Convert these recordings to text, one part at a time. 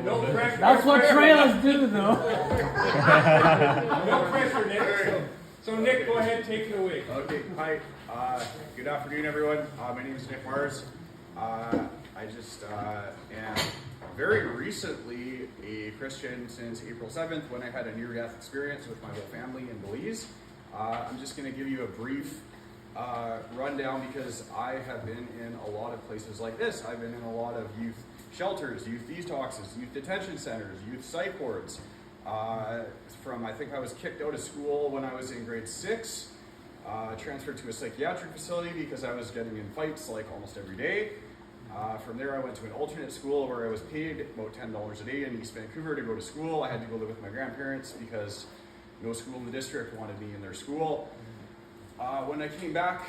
No pressure. That's what trailers do, though. No pressure, Nick. So Nick, go ahead, take it away. Okay, hi. Good afternoon, everyone. My name is Nick Mars. I just am very recently a Christian since April 7th when I had a near-death experience with my whole family in Belize. I'm just going to give you a brief rundown because I have been in a lot of places like this. I've been in a lot of youth shelters, youth detoxes, youth detention centers, youth psych wards. I think I was kicked out of school when I was in grade 6, transferred to a psychiatric facility because I was getting in fights like almost every day. From there I went to an alternate school where I was paid about $10 a day in East Vancouver to go to school. I had to go live with my grandparents because no school in the district wanted me in their school. When I came back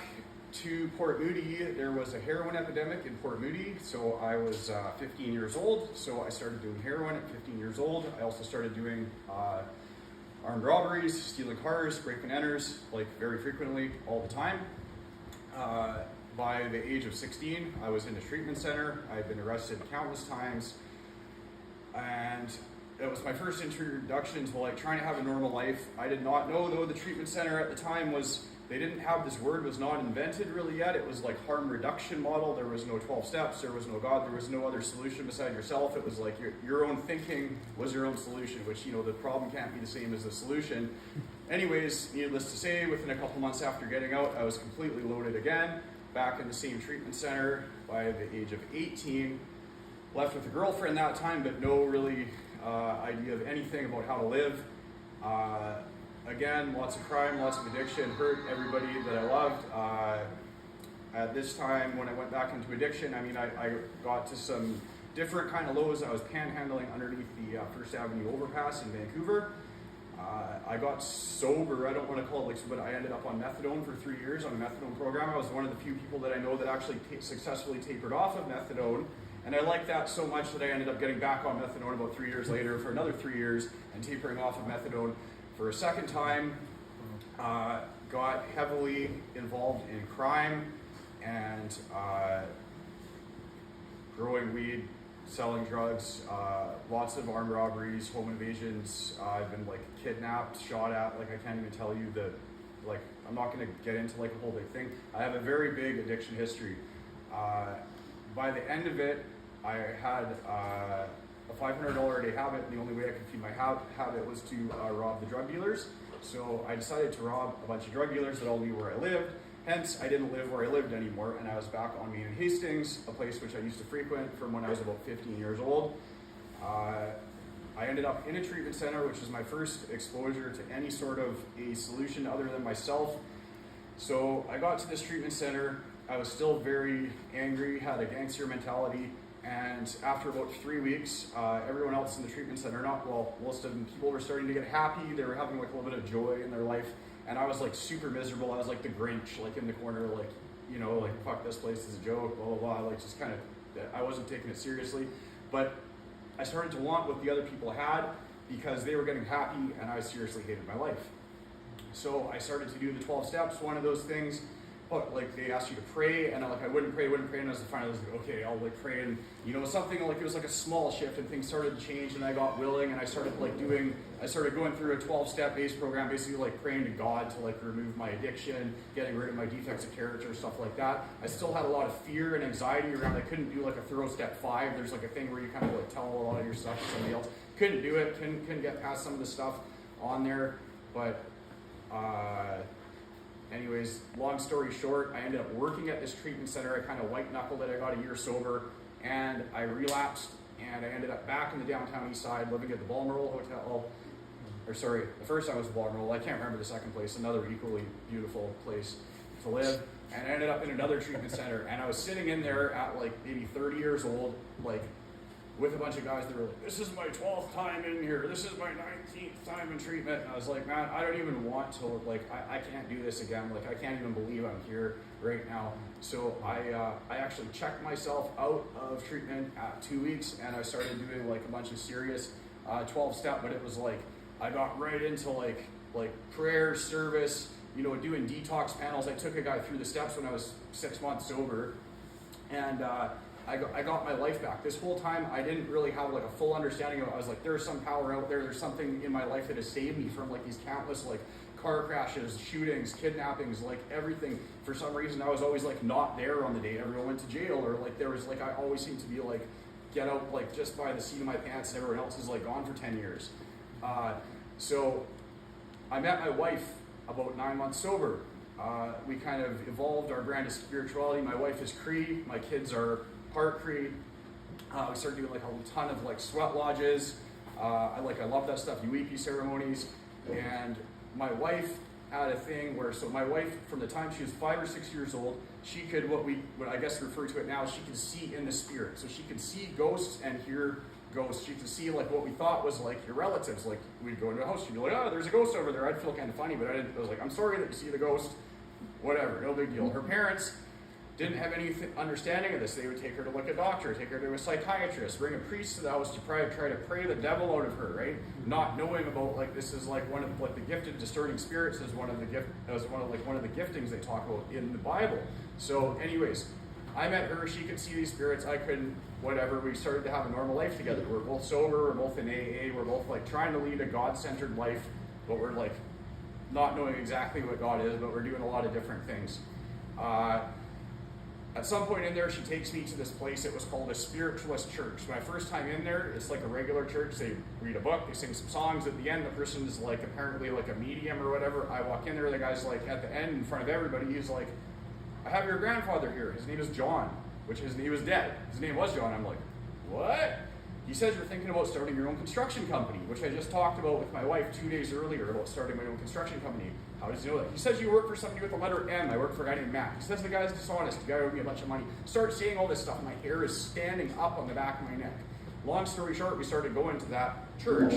to Port Moody, there was a heroin epidemic in Port Moody, so I was 15 years old, so I started doing heroin at 15 years old. I also started doing armed robberies, stealing cars, break-and enters, like very frequently, all the time. By the age of 16, I was in a treatment center. I had been arrested countless times, and it was my first introduction to like trying to have a normal life. I did not know, though, the treatment center at the time they didn't have, this word was not invented really yet. It was like harm reduction model. There was no 12 steps, there was no God, there was no other solution beside yourself. It was like your own thinking was your own solution, which, you know, the problem can't be the same as the solution. Anyways, needless to say, within a couple months after getting out, I was completely loaded again, back in the same treatment center by the age of 18. Left with a girlfriend that time, but no really idea of anything about how to live. Again, lots of crime, lots of addiction, hurt everybody that I loved. At this time, when I went back into addiction, I mean, I got to some different kind of lows. I was panhandling underneath the First Avenue overpass in Vancouver. I got sober, I don't want to call it like, but I ended up on methadone for 3 years on a methadone program. I was one of the few people that I know that actually successfully tapered off of methadone. And I liked that so much that I ended up getting back on methadone about 3 years later for another 3 years and tapering off of methadone for a second time. Got heavily involved in crime and growing weed, selling drugs, lots of armed robberies, home invasions. I've been like kidnapped, shot at, like I can't even tell you like I'm not gonna get into like a whole big thing. I have a very big addiction history. By the end of it, I had a $500 a day habit, and the only way I could feed my habit was to rob the drug dealers. So I decided to rob a bunch of drug dealers that all knew where I lived. Hence, I didn't live where I lived anymore, and I was back on Main and Hastings, a place which I used to frequent from when I was about 15 years old. I ended up in a treatment center, which was my first exposure to any sort of a solution other than myself. So I got to this treatment center. I was still very angry, had a gangster mentality, and after about 3 weeks, everyone else in the treatment center, most of them, people were starting to get happy. They were having like a little bit of joy in their life, and I was like super miserable. I was like the Grinch, like in the corner, like, you know, like fuck this place is a joke, blah, blah, blah. Like just kind of, I wasn't taking it seriously, but I started to want what the other people had because they were getting happy, and I seriously hated my life. So I started to do the 12 steps, one of those things. Like they asked you to pray, and I wouldn't pray, and I was finally like, okay, I'll like pray, and you know, something like it was like a small shift, and things started to change, and I got willing, and I started going through a 12-step based program, basically like praying to God to like remove my addiction, getting rid of my defects of character, stuff like that. I still had a lot of fear and anxiety around. I couldn't do like a thorough step 5. There's like a thing where you kind of like tell a lot of your stuff to somebody else. Couldn't do it. Couldn't get past some of the stuff on there, but. Anyways, long story short, I ended up working at this treatment center. I kind of white-knuckled it. I got a year sober, and I relapsed, and I ended up back in the downtown east side, living at the Balmoral Hotel. The first time was the Balmoral. I can't remember the second place, another equally beautiful place to live. And I ended up in another treatment center, and I was sitting in there at like maybe 30 years old, like with a bunch of guys that were like, this is my 12th time in here, this is my 19th time in treatment. And I was like, man, I don't even want to, like, I can't do this again. Like, I can't even believe I'm here right now. So I actually checked myself out of treatment at 2 weeks, and I started doing like a bunch of serious 12-step, but it was like, I got right into like prayer, service, you know, doing detox panels. I took a guy through the steps when I was 6 months sober, and I got my life back. This whole time, I didn't really have like a full understanding of it. I was like, there's some power out there. There's something in my life that has saved me from like these countless like car crashes, shootings, kidnappings, like everything. For some reason, I was always like not there on the day everyone went to jail, or like there was like, I always seemed to be like, get out like just by the seat of my pants, and everyone else is like gone for 10 years. So I met my wife about 9 months sober. We kind of evolved our brand of spirituality. My wife is Cree, my kids are part Cree. We started doing like a ton of like sweat lodges. I love that stuff, UEP ceremonies. And my wife had a thing where, so my wife, from the time she was 5 or 6 years old, she could, what I guess refer to it now, she could see in the spirit. So she could see ghosts and hear ghosts. She could see like what we thought was like your relatives. Like we'd go into a house, she'd be like, oh, there's a ghost over there. I'd feel kind of funny, but I was like, I'm sorry that you see the ghost. Whatever, no big deal. Her parents didn't have any understanding of this. They would take her to like a doctor, take her to a psychiatrist, bring a priest to the house to try to pray the devil out of her, right? Not knowing about like this is like one of like the gifted discerning spirits is one of the giftings they talk about in the Bible. So, anyways, I met her. She could see these spirits. I couldn't. Whatever. We started to have a normal life together. We're both sober. We're both in AA. We're both like trying to lead a God-centered life, but we're like not knowing exactly what God is, but we're doing a lot of different things. At some point in there, she takes me to this place. It was called a spiritualist church. My first time in there, it's like a regular church. They read a book, they sing some songs. At the end, the person is like apparently like a medium or whatever. I walk in there, the guy's like at the end in front of everybody, he's like, I have your grandfather here. His name is John, he was dead. His name was John. I'm like, what? He says you're thinking about starting your own construction company, which I just talked about with my wife 2 days earlier about starting my own construction company. How does he know that? He says you work for somebody with the letter M. I work for a guy named Matt. He says the guy's dishonest. The guy owed me a bunch of money. Start saying all this stuff. My hair is standing up on the back of my neck. Long story short, we started going to that church.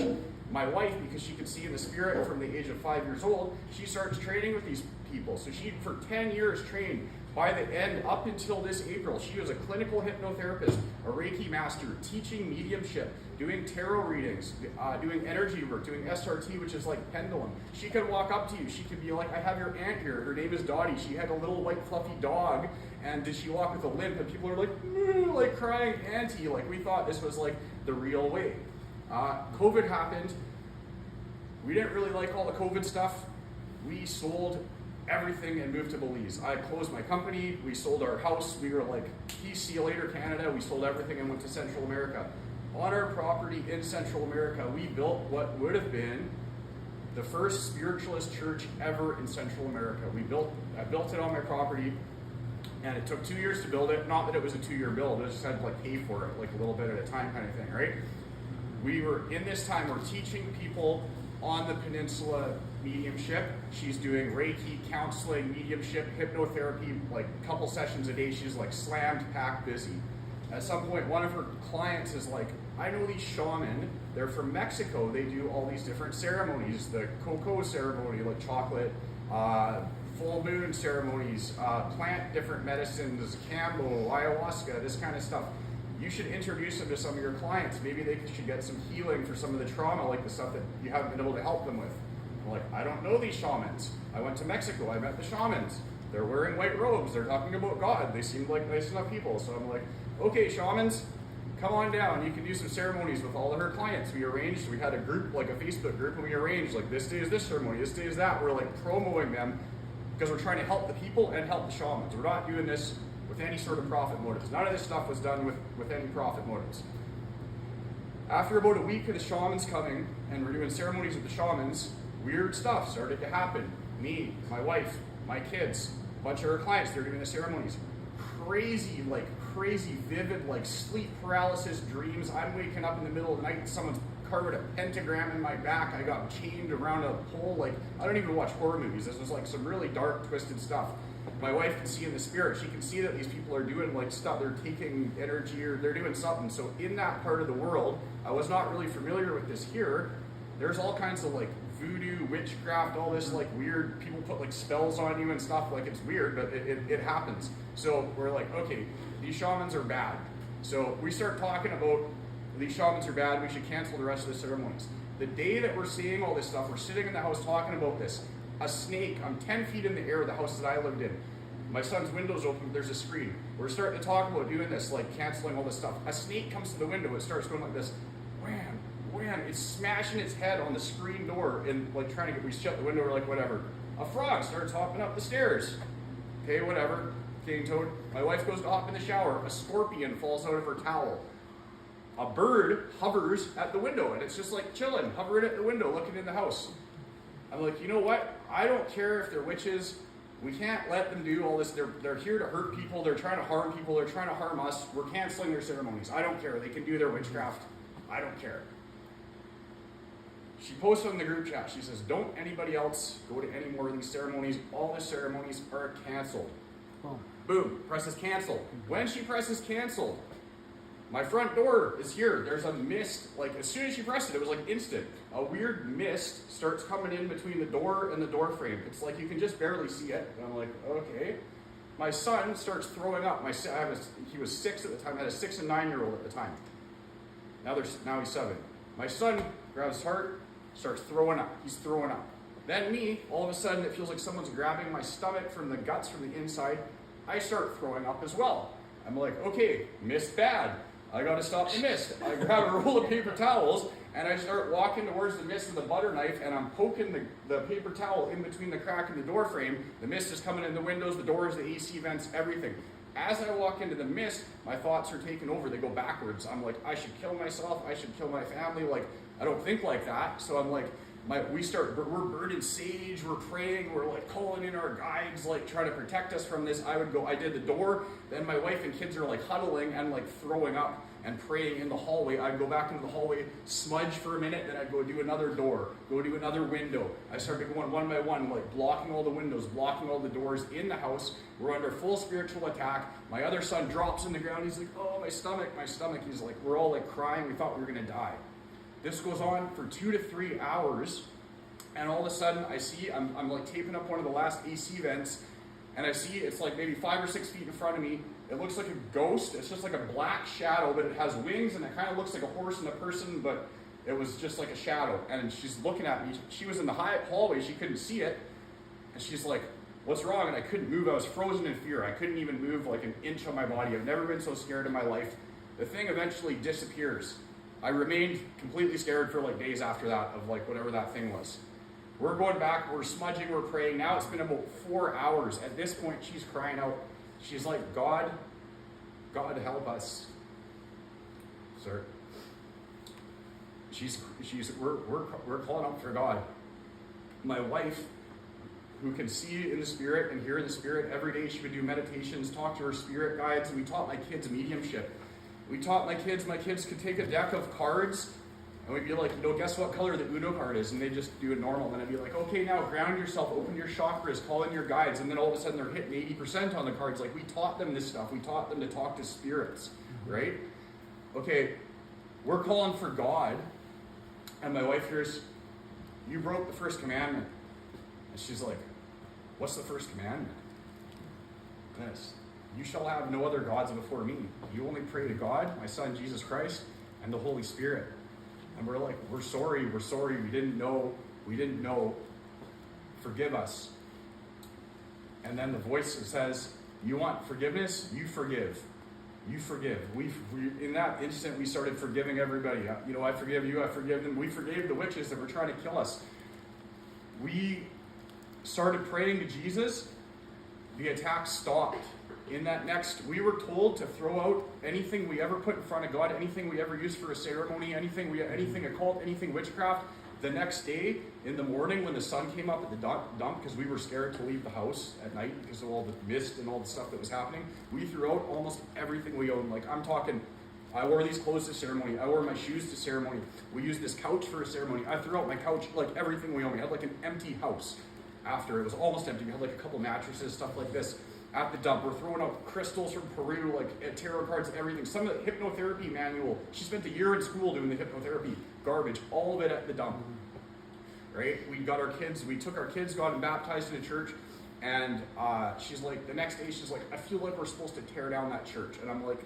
My wife, because she could see in the spirit from the age of 5 years old, she starts training with these people. So she, for 10 years, trained. By the end, up until this April, she was a clinical hypnotherapist, a Reiki master, teaching mediumship, doing tarot readings, doing energy work, doing SRT, which is like pendulum. She could walk up to you. She could be like, I have your aunt here. Her name is Dottie. She had a little white fluffy dog, and did she walk with a limp? And people are like crying, Auntie. Like we thought this was like the real way. COVID happened. We didn't really like all the COVID stuff. We sold everything and moved to Belize. I closed my company. We sold our house. We were like, peace, see you later, Canada. We sold everything and went to Central America. On our property in Central America, we built what would have been the first spiritualist church ever in Central America. I built it on my property, and it took 2 years to build it. Not that it was a 2-year build. I just had to like pay for it, like a little bit at a time kind of thing, right? We were, in this time, we're teaching people on the peninsula mediumship. She's doing Reiki, counseling, mediumship, hypnotherapy, like a couple sessions a day. She's like slammed, packed, busy. At some point, one of her clients is like, I know these shaman, they're from Mexico. They do all these different ceremonies, the cocoa ceremony, like chocolate, full moon ceremonies, plant different medicines, cambo, ayahuasca, this kind of stuff. You should introduce them to some of your clients. Maybe they should get some healing for some of the trauma, like the stuff that you haven't been able to help them with. I'm like, I don't know these shamans. I went to Mexico, I met the shamans. They're wearing white robes, they're talking about God. They seemed like nice enough people. So I'm like, okay, shamans, come on down. You can do some ceremonies with all of her clients. We had a group, like a Facebook group, and we arranged, like this day is this ceremony, this day is that. We're like promoting them because we're trying to help the people and help the shamans. We're not doing this with any sort of profit motives. None of this stuff was done with any profit motives. After about a week of the shamans coming, and we're doing ceremonies with the shamans, weird stuff started to happen. Me, my wife, my kids, a bunch of her clients, they're doing the ceremonies. Crazy, vivid, like sleep paralysis dreams. I'm waking up in the middle of the night and someone's carved a pentagram in my back. I got chained around a pole. Like, I don't even watch horror movies. This was like some really dark, twisted stuff. My wife can see in the spirit. She can see that these people are doing like stuff. They're taking energy or they're doing something. So in that part of the world, I was not really familiar with this here. There's all kinds of like voodoo, witchcraft, all this like weird, people put like spells on you and stuff. Like it's weird, but it happens. So we're like, okay, these shamans are bad. So we start talking about these shamans are bad. We should cancel the rest of the ceremonies. The day that we're seeing all this stuff, we're sitting in the house talking about this. A snake, I'm 10 feet in the air of the house that I lived in. My son's window's open, there's a screen. We're starting to talk about doing this, like canceling all this stuff. A snake comes to the window, it starts going like this. Wham, wham, it's smashing its head on the screen door and like trying to get, we shut the window, we're like, whatever. A frog starts hopping up the stairs. Okay, whatever, getting towed. My wife goes to hop in the shower. A scorpion falls out of her towel. A bird hovers at the window and it's just like chilling, hovering at the window, looking in the house. I'm like, you know what? I don't care if they're witches. We can't let them do all this. They're here to hurt people. They're trying to harm people. They're trying to harm us. We're canceling their ceremonies. I don't care. They can do their witchcraft. I don't care. She posted on the group chat. She says, don't anybody else go to any more of these ceremonies. All the ceremonies are canceled. Boom. Boom. Presses cancel. When she presses cancel, my front door is here. There's a mist. Like, as soon as she pressed it, it was like instant. A weird mist starts coming in between the door and the door frame. It's like you can just barely see it. And I'm like, okay. My son starts throwing up. He was 6 at the time. I had a 6 and 9-year-old at the time. Now he's 7. My son grabs his heart, starts throwing up. He's throwing up. Then me, all of a sudden, it feels like someone's grabbing my stomach from the guts from the inside. I start throwing up as well. I'm like, okay, mist bad. I gotta stop the mist. I grab a roll of paper towels and I start walking towards the mist with a butter knife and I'm poking the paper towel in between the crack in the door frame. The mist is coming in the windows, the doors, the AC vents, everything. As I walk into the mist, my thoughts are taking over. They go backwards. I'm like, I should kill myself. I should kill my family. Like, I don't think like that. So I'm like, we're burning sage, we're praying, we're like calling in our guides, like trying to protect us from this. I did the door, then my wife and kids are like huddling and like throwing up and praying in the hallway. I'd go back into the hallway, smudge for a minute, then I'd go do another door, go do another window. I started going one by one, like blocking all the windows, blocking all the doors in the house. We're under full spiritual attack. My other son drops on the ground, he's like, oh, my stomach. He's like, we're all like crying, we thought we were gonna die. This goes on for 2 to 3 hours, and all of a sudden I see, I'm like taping up one of the last AC vents, and I see it's like maybe 5 or 6 feet in front of me. It looks like a ghost. It's just like a black shadow, but it has wings, and it kind of looks like a horse and a person, but it was just like a shadow. And she's looking at me. She was in the hallway. She couldn't see it, and she's like, what's wrong? And I couldn't move. I was frozen in fear. I couldn't even move like an inch of my body. I've never been so scared in my life. The thing eventually disappears. I remained completely scared for like days after that of like whatever that thing was. We're going back, we're smudging, we're praying. Now it's been about 4 hours. At this point, she's crying out. She's like, God help us. Sir. We're calling out for God. My wife, who can see in the spirit and hear in the spirit, every day she would do meditations, talk to her spirit guides, and we taught my kids mediumship. We taught my kids could take a deck of cards, and we'd be like, guess what color the Uno card is? And they'd just do it normal. And I'd be like, okay, now ground yourself, open your chakras, call in your guides. And then all of a sudden they're hitting 80% on the cards. Like, we taught them this stuff. We taught them to talk to spirits, right? Okay, we're calling for God. And my wife hears, you broke the first commandment. And she's like, what's the first commandment? This. You shall have no other gods before me. You only pray to God, my son Jesus Christ, and the Holy Spirit. And we're like, we're sorry, we didn't know, forgive us. And then the voice says, you want forgiveness? You forgive. We in that instant, we started forgiving everybody. I forgive you, I forgive them. We forgave the witches that were trying to kill us. We started praying to Jesus. The attack stopped. We were told to throw out anything we ever put in front of God, anything we ever used for a ceremony, anything occult, anything witchcraft. The next day, in the morning, when the sun came up at the dump, because we were scared to leave the house at night because of all the mist and all the stuff that was happening, we threw out almost everything we owned. Like, I'm talking, I wore these clothes to ceremony. I wore my shoes to ceremony. We used this couch for a ceremony. I threw out my couch, like everything we owned. We had like an empty house after. It was almost empty. We had like a couple mattresses, stuff like this. At the dump, we're throwing out crystals from Peru, like tarot cards, everything. Some of the hypnotherapy manual. She spent a year in school doing the hypnotherapy. Garbage, all of it at the dump. Right? We took our kids, got them baptized in a church, and she's like, the next day, she's like, I feel like we're supposed to tear down that church. And I'm like,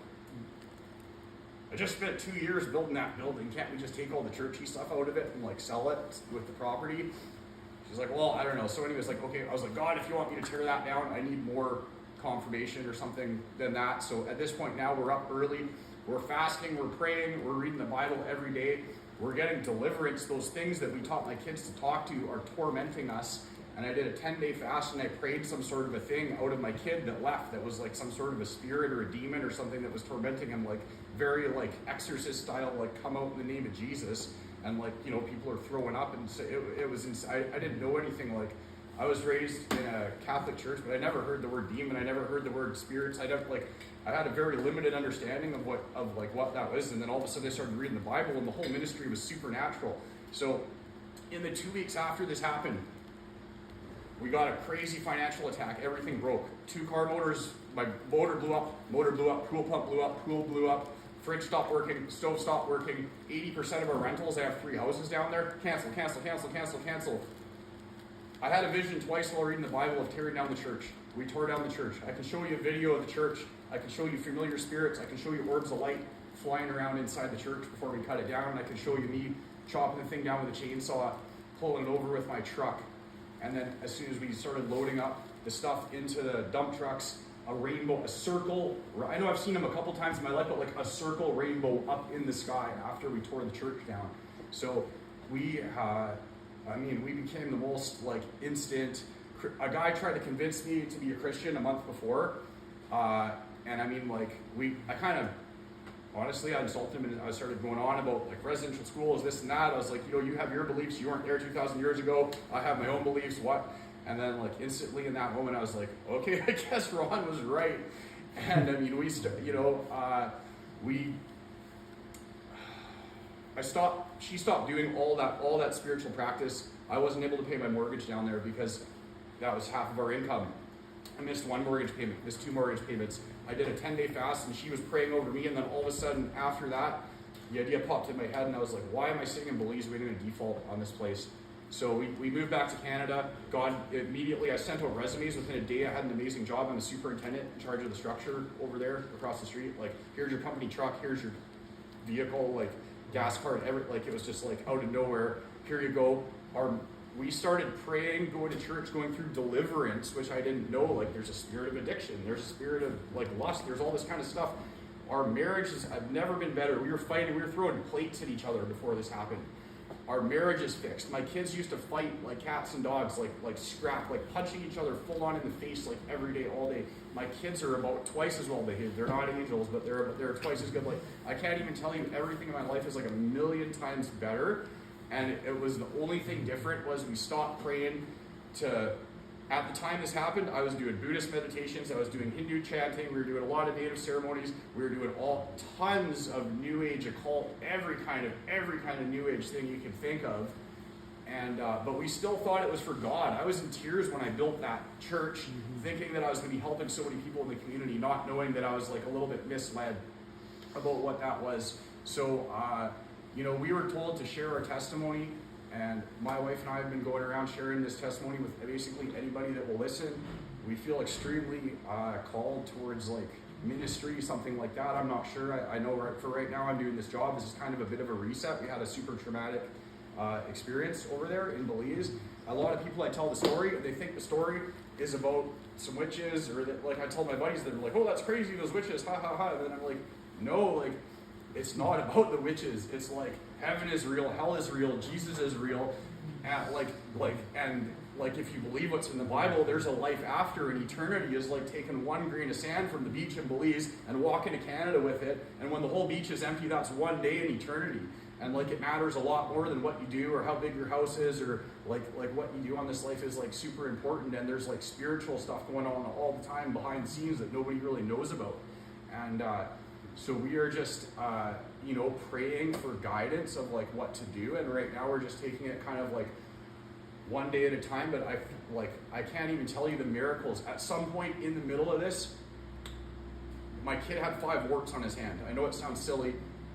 I just spent 2 years building that building. Can't we just take all the churchy stuff out of it and like sell it with the property? She's like, well, I don't know. So anyways, like, okay, I was like, God, if you want me to tear that down, I need more confirmation or something than that. So at this point now we're up early, we're fasting, we're praying, we're reading the Bible every day, we're getting deliverance. Those things that we taught my kids to talk to are tormenting us. And I did a 10-day fast and I prayed some sort of a thing out of my kid that left that was like some sort of a spirit or a demon or something that was tormenting him, like very like exorcist style, like come out in the name of Jesus. And like, you know, people are throwing up, and so it was insane. I didn't know anything. Like, I was raised in a Catholic church, but I never heard the word demon. I never heard the word spirits. I had a very limited understanding of what that was. And then all of a sudden I started reading the Bible, and the whole ministry was supernatural. So in the 2 weeks after this happened, we got a crazy financial attack. Everything broke. 2 car motors, my motor blew up, pool pump blew up, pool blew up, fridge stopped working, stove stopped working. 80% of our rentals, I have 3 houses down there, cancel. I had a vision twice while reading the Bible of tearing down the church. We tore down the church. I can show you a video of the church. I can show you familiar spirits. I can show you orbs of light flying around inside the church before we cut it down. And I can show you me chopping the thing down with a chainsaw, pulling it over with my truck. And then as soon as we started loading up the stuff into the dump trucks, a rainbow, a circle. I know I've seen them a couple times in my life, but like a circle rainbow up in the sky after we tore the church down. So we became the most like instant. A guy tried to convince me to be a Christian a month before, and I mean like I kind of honestly I insulted him and I started going on about like residential schools, this and that. I was like, you know, you have your beliefs. You weren't there 2,000 years ago. I have my own beliefs. What? And then like instantly in that moment I was like, okay, I guess Ron was right. And I mean she stopped doing all that spiritual practice. I wasn't able to pay my mortgage down there because that was half of our income. I missed 1 mortgage payment, missed 2 mortgage payments. I did a 10-day fast and she was praying over me, and then all of a sudden after that, the idea popped in my head and I was like, why am I sitting in Belize waiting to default on this place? So we moved back to Canada. God, immediately I sent out resumes. Within a day I had an amazing job. I'm the superintendent in charge of the structure over there across the street. Like, here's your company truck, here's your vehicle, like gas card, it was just like out of nowhere. Here you go. We started praying, going to church, going through deliverance, which I didn't know. Like, there's a spirit of addiction, there's a spirit of like lust, there's all this kind of stuff. Our marriages have never been better. We were fighting, we were throwing plates at each other before this happened. Our marriage is fixed. My kids used to fight like cats and dogs, like scrap, like punching each other full on in the face, like every day, all day. My kids are about twice as well behaved. They're not angels, but they're twice as good. Like, I can't even tell you, everything in my life is like 1,000,000 times better. And it was the only thing different was we stopped praying at the time this happened, I was doing Buddhist meditations, I was doing Hindu chanting, we were doing a lot of native ceremonies, we were doing tons of New Age occult, every kind of New Age thing you could think of. And but we still thought it was for God. I was in tears when I built that church, thinking that I was going to be helping so many people in the community, not knowing that I was like a little bit misled about what that was. So we were told to share our testimony, and my wife and I have been going around sharing this testimony with basically anybody that will listen. We feel extremely called towards like ministry, something like that. I'm not sure. I know for right now I'm doing this job. This is kind of a bit of a reset. We had a super traumatic experience over there in Belize. A lot of people, I tell the story, they think the story is about some witches, or that, like I told my buddies, they're like, oh, that's crazy, those witches, ha ha ha. And then I'm like, no, like, it's not about the witches. It's like heaven is real, hell is real, Jesus is real, and like if you believe what's in the Bible, there's a life after, and eternity is like taking 1 grain of sand from the beach in Belize and walking to Canada with it, and when the whole beach is empty, that's 1 day in eternity. And like it matters a lot more than what you do or how big your house is, or like what you do on this life is like super important, and there's like spiritual stuff going on all the time behind the scenes that nobody really knows about. And so we are just, praying for guidance of like what to do. And right now we're just taking it kind of like 1 day at a time. But I can't even tell you the miracles. At some point in the middle of this, my kid had 5 warts on his hand. I know it sounds silly.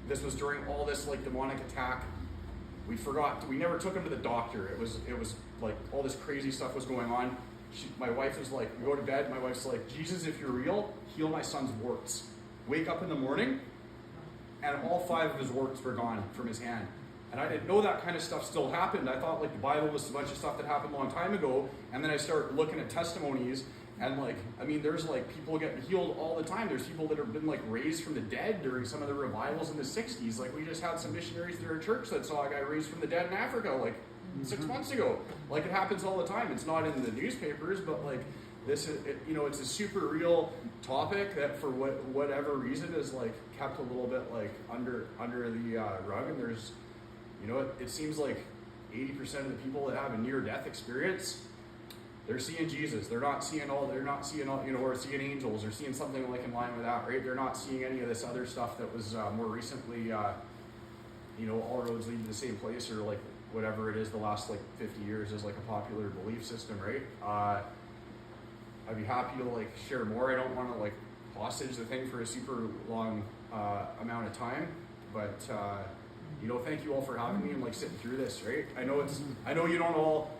This was during all this like demonic attack. We never took him to the doctor. It was like all this crazy stuff was going on. My wife was like, we go to bed. My wife's like, Jesus, if you're real, heal my son's warts. Wake up in the morning, and all 5 of his warts were gone from his hand. And I didn't know that kind of stuff still happened. I thought like the Bible was a bunch of stuff that happened a long time ago. And then I started looking at testimonies, And like, I mean, there's like people getting healed all the time. There's people that have been like raised from the dead during some of the revivals in the 60s. Like we just had some missionaries through our church that saw a guy raised from the dead in Africa like 6 months ago. Like it happens all the time. It's not in the newspapers, but like this is, it's a super real topic that for whatever reason is like kept a little bit like under the rug. And there's, it seems like 80% of the people that have a near-death experience, they're seeing Jesus. They're not seeing all, or seeing angels, or seeing something like in line with that, right? They're not seeing any of this other stuff that was more recently, all roads lead to the same place, or like whatever it is, the last like 50 years is like a popular belief system, right? I'd be happy to like share more. I don't want to like hostage the thing for a super long amount of time, but thank you all for having me and like sitting through this, right? I know you don't all.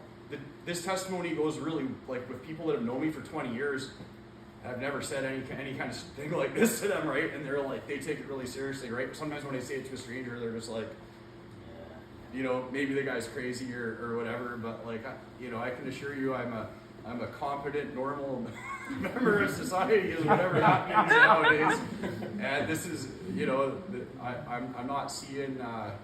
This testimony goes really, like, with people that have known me for 20 years. I've never said any kind of thing like this to them, right? And they're like, they take it really seriously, right? Sometimes when I say it to a stranger, they're just like, maybe the guy's crazy or whatever. But like, I can assure you, I'm a competent, normal member of society, is whatever happens nowadays. And this is, I'm not seeing,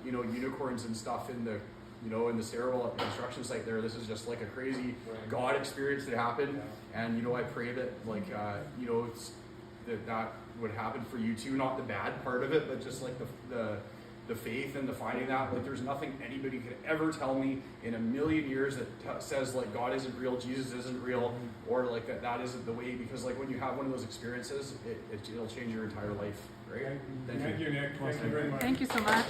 unicorns and stuff in the. In the sterile at the construction site there, this is just like a crazy God experience that happened. And, I pray that, like, that would happen for you too. Not the bad part of it, but just like the faith and the finding that. Like, there's nothing anybody could ever tell me in a million years that says, like, God isn't real, Jesus isn't real, or like that isn't the way. Because, like, when you have one of those experiences, it'll change your entire life, right? Thank you, Nick. Thank you very much. Thank you so much.